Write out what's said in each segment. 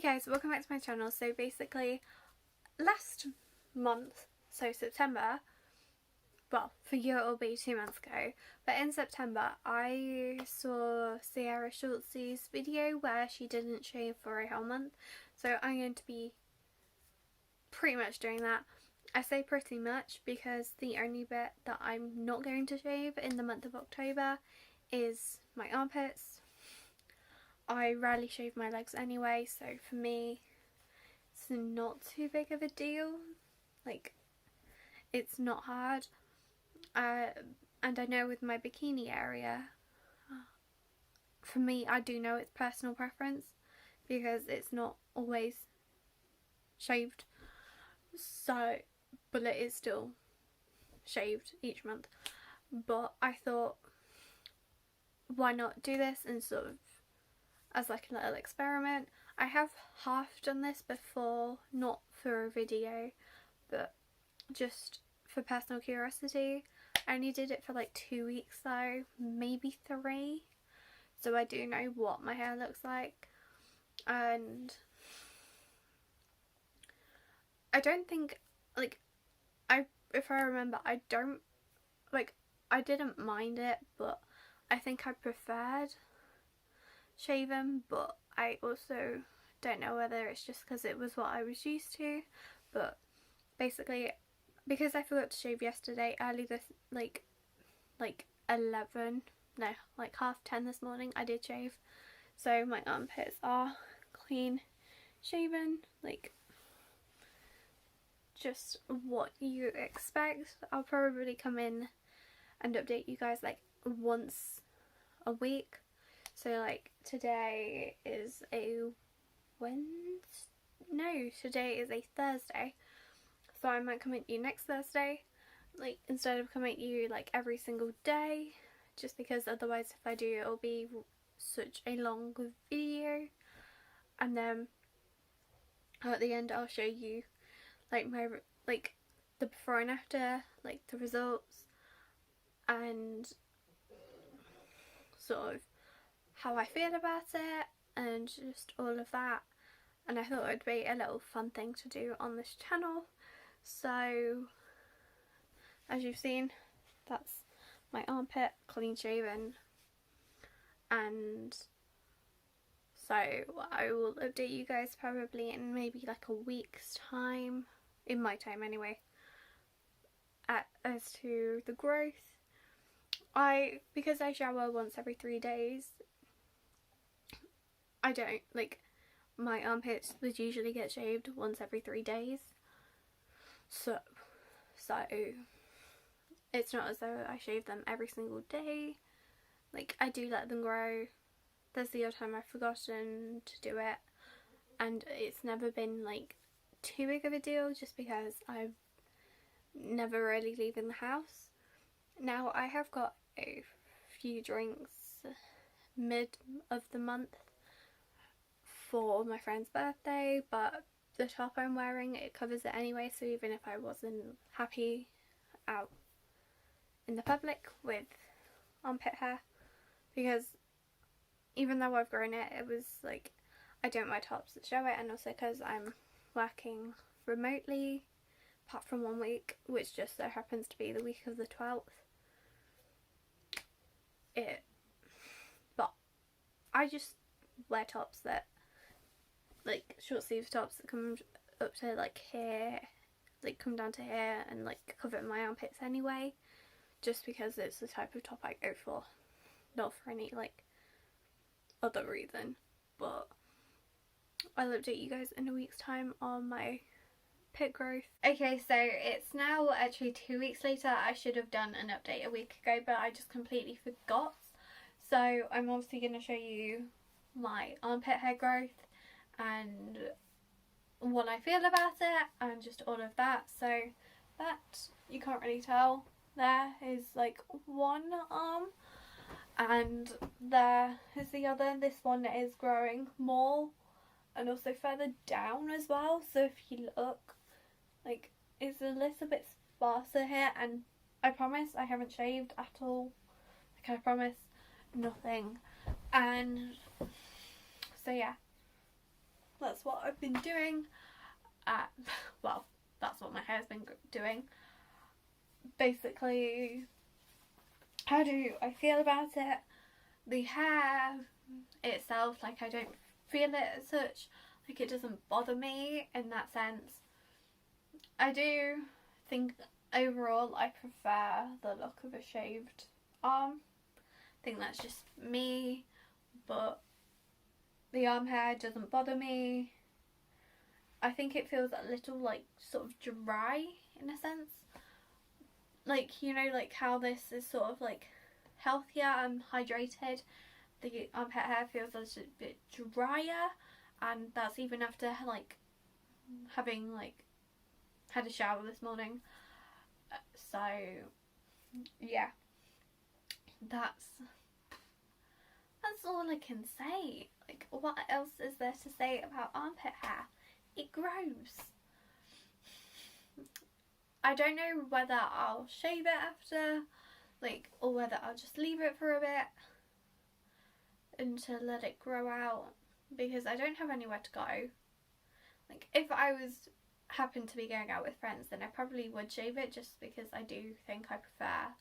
Hey guys, welcome back to my channel. So basically last month, so September, well for you it'll be 2 months ago, but in September I saw Sierra Schultzie's video where she didn't shave for a whole month, so I'm going to be pretty much doing that. I say pretty much because the only bit that I'm not going to shave in the month of October is my armpits. I rarely shave my legs anyway, so for me it's not too big of a deal. Like, it's not hard. And I know with my bikini area, for me, I do know it's personal preference because it's not always shaved. So, but it is still shaved each month. But I thought, why not do this and sort of as like a little experiment. I have half done this before, not for a video, but just for personal curiosity. I only did it for like 2 weeks though, maybe 3, so I do know what my hair looks like. And I don't think, like, if I remember, I didn't mind it, but I think I preferred shaven, but I also don't know whether it's just because it was what I was used to. But basically, because I forgot to shave yesterday early this like 11, no, like 10:30 this morning, I did shave, so my armpits are clean shaven, like just what you expect. I'll probably come in and update you guys like once a week. So like today is a today is a Thursday, so I might come at you next Thursday, like instead of coming at you like every single day, just because otherwise if I do it'll be such a long video. And then at the end I'll show you like my the before and after, like the results and sort of how I feel about it and just all of that. And I thought it would be a little fun thing to do on this channel. So as you've seen, that's my armpit, clean shaven, and so I will update you guys probably in maybe like a week's time, in my time anyway, as to the growth. Because I shower once every 3 days, I don't, like, my armpits would usually get shaved once every 3 days, so it's not as though I shave them every single day. Like, I do let them grow. There's the odd time I've forgotten to do it, and it's never been like too big of a deal just because I'm never really leaving the house. Now I have got a few drinks mid of the month for my friend's birthday, but the top I'm wearing, it covers it anyway, so even if I wasn't happy out in the public with armpit hair, because even though I've grown it, it was like I don't wear tops that show it, and also because I'm working remotely apart from 1 week, which just so happens to be the week of the 12th. But I just wear tops that, like short sleeve tops that come up to like here, like come down to here and like cover my armpits anyway, just because it's the type of top I go for, not for any like other reason. But I'll update you guys in a week's time on my pit growth. Okay, so it's now actually 2 weeks later. I should have done an update a week ago, but I just completely forgot. So I'm obviously going to show you my armpit hair growth and what I feel about it and just all of that. So that, you can't really tell, there is like one arm and there is the other. This one is growing more and also further down as well, so if you look, like, it's a little bit sparser here, and I promise I haven't shaved at all. Like, I promise nothing. And so yeah, that's what I've been doing. Well, that's what my hair's been doing. Basically, how do I feel about it? The hair itself, like, I don't feel it as such. Like, it doesn't bother me in that sense. I do think overall I prefer the look of a shaved arm. I think that's just me, but the arm hair doesn't bother me. I think it feels a little, like, sort of dry in a sense. Like, you know, like how this is sort of like healthier and hydrated. The armpit hair feels a little bit drier, and that's even after, like, having, like, had a shower this morning. So yeah, that's all I can say. Like, what else is there to say about armpit hair? It grows. I don't know whether I'll shave it after, like, or whether I'll just leave it for a bit and to let it grow out, because I don't have anywhere to go. Like, if I happened to be going out with friends, then I probably would shave it, just because I do think I prefer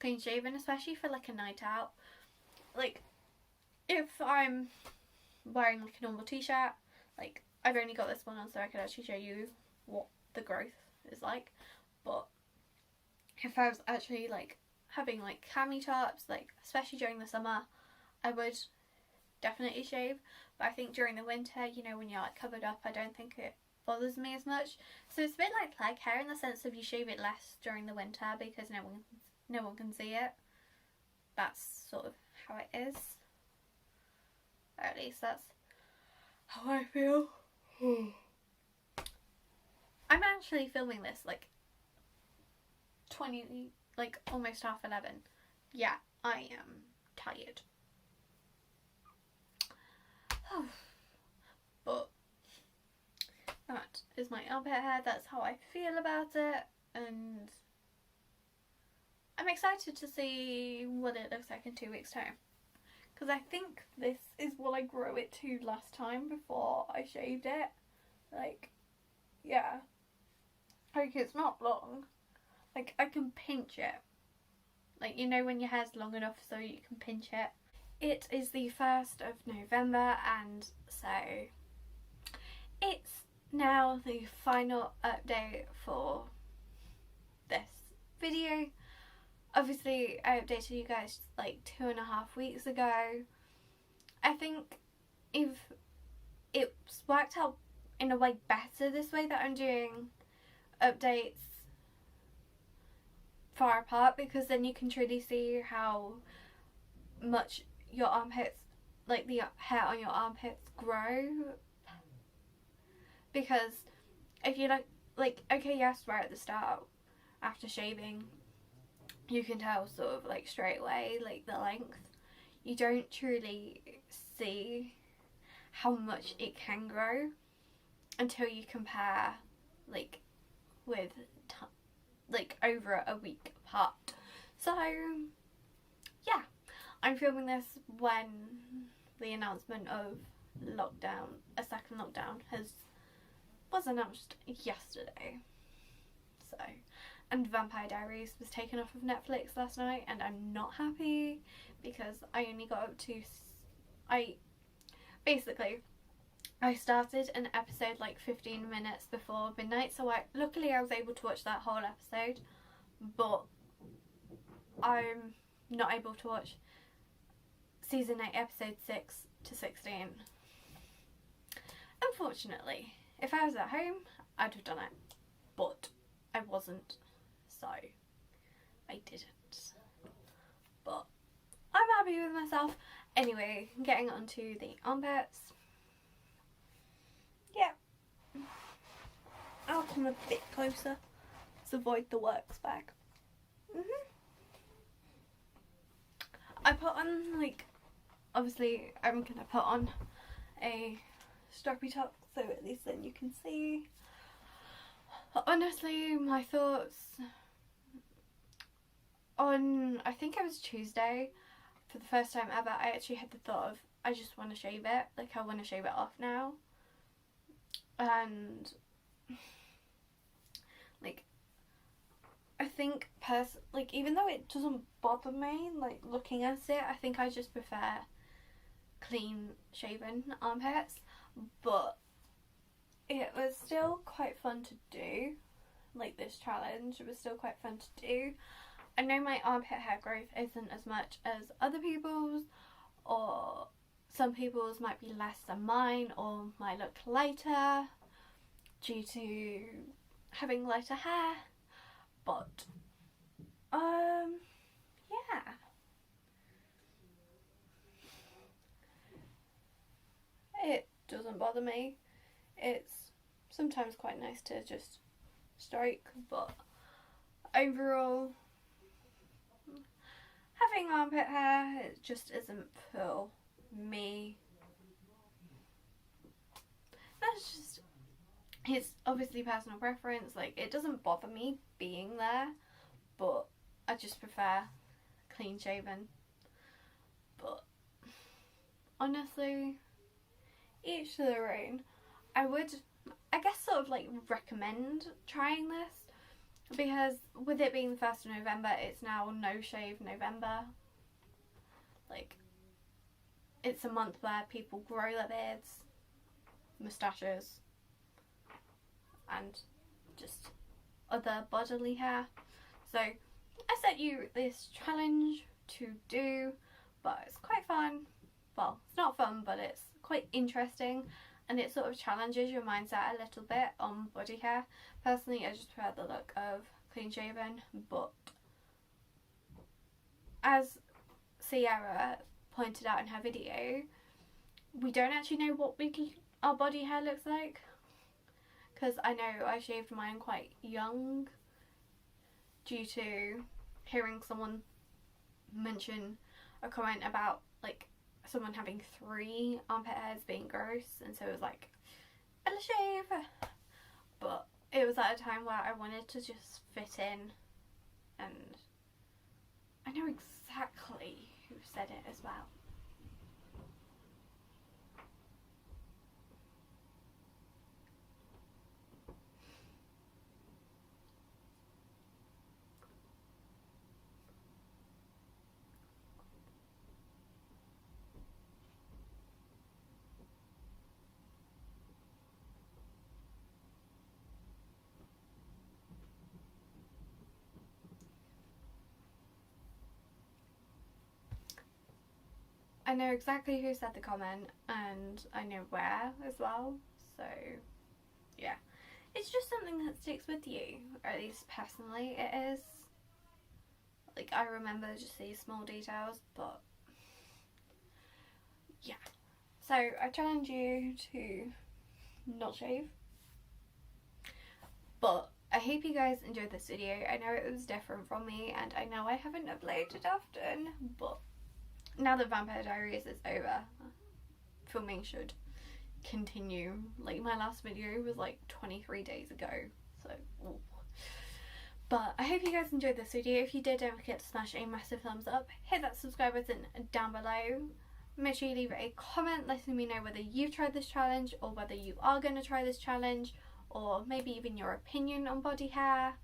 clean shaven, especially for, like, a night out. Like, if I'm wearing, like, a normal t-shirt, like, I've only got this one on so I could actually show you what the growth is like. But if I was actually, like, having, like, cami tops, like, especially during the summer, I would definitely shave. But I think during the winter, you know, when you're, like, covered up, I don't think it bothers me as much. So it's a bit like leg hair in the sense of you shave it less during the winter because no one can see it. That's sort of how it is. Or at least that's how I feel. I'm actually filming this, like, almost 11:30. Yeah, I am tired. But that is my armpit hair. That's how I feel about it, and I'm excited to see what it looks like in 2 weeks' time. Because I think this is what I grew it to last time before I shaved it. Like, yeah. Like, it's not long. Like, I can pinch it. Like, you know when your hair's long enough so you can pinch it. It is the 1st of November, and so it's now the final update for this video. Obviously, I updated you guys like 2.5 weeks ago. I think if it's worked out in a way better this way that I'm doing updates far apart, because then you can truly see how much your armpits, like the hair on your armpits, grow. Because if you like okay, yes, right at the start after shaving, you can tell sort of like straight away, like, the length. You don't truly see how much it can grow until you compare, like, with like over a week apart. So yeah, I'm filming this when the announcement of a second lockdown was announced yesterday. So, and Vampire Diaries was taken off of Netflix last night, and I'm not happy because I only got up to I started an episode like 15 minutes before midnight, so luckily I was able to watch that whole episode, but I'm not able to watch season 8 episode 6 to 16. Unfortunately, if I was at home, I'd have done it, but I wasn't, so I didn't. But I'm happy with myself. Anyway, getting onto the armpits. Yeah, I'll come a bit closer to avoid the works bag. I put on, like, obviously I'm gonna put on a strappy top so at least then you can see. Honestly, my thoughts on, I think it was Tuesday, for the first time ever, I actually had the thought of, I just want to shave it. Like, I want to shave it off now. And like, I think like, even though it doesn't bother me, like, looking at it, I think I just prefer clean shaven armpits. But it was still quite fun to do. Like, this challenge was still quite fun to do. I know my armpit hair growth isn't as much as other people's, or some people's might be less than mine, or might look lighter due to having lighter hair, but yeah, it doesn't bother me. It's sometimes quite nice to just strike, but overall, having armpit hair, it just isn't for me. That's just, it's obviously personal preference. Like, it doesn't bother me being there, but I just prefer clean shaven. But honestly, each to their own. I would, I guess, sort of like recommend trying this, because with it being the 1st of November, it's now No Shave November. Like, it's a month where people grow their beards, moustaches, and just other bodily hair. So I set you this challenge to do, but it's quite fun. Well, it's not fun, but it's quite interesting, and it sort of challenges your mindset a little bit on body hair. Personally, I just prefer the look of clean shaven, but as Sierra pointed out in her video, we don't actually know what our body hair looks like, because I know I shaved mine quite young due to hearing someone mention a comment about, like, someone having 3 armpit hairs being gross, and so it was like, I'll shave. But it was at a time where I wanted to just fit in, and I know exactly who said it as well. I know exactly who said the comment, and I know where as well, so yeah. It's just something that sticks with you, or at least personally it is. Like, I remember just these small details, but yeah. So I challenge you to not shave, but I hope you guys enjoyed this video. I know it was different from me, and I know I haven't uploaded often, but now that Vampire Diaries is over, filming should continue. Like, my last video was like 23 days ago, so ooh. But I hope you guys enjoyed this video. If you did, don't forget to smash a massive thumbs up, hit that subscribe button down below, make sure you leave a comment letting me know whether you've tried this challenge, or whether you are going to try this challenge, or maybe even your opinion on body hair,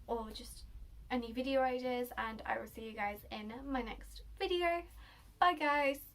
or just any video ideas, and I will see you guys in my next video. Bye guys!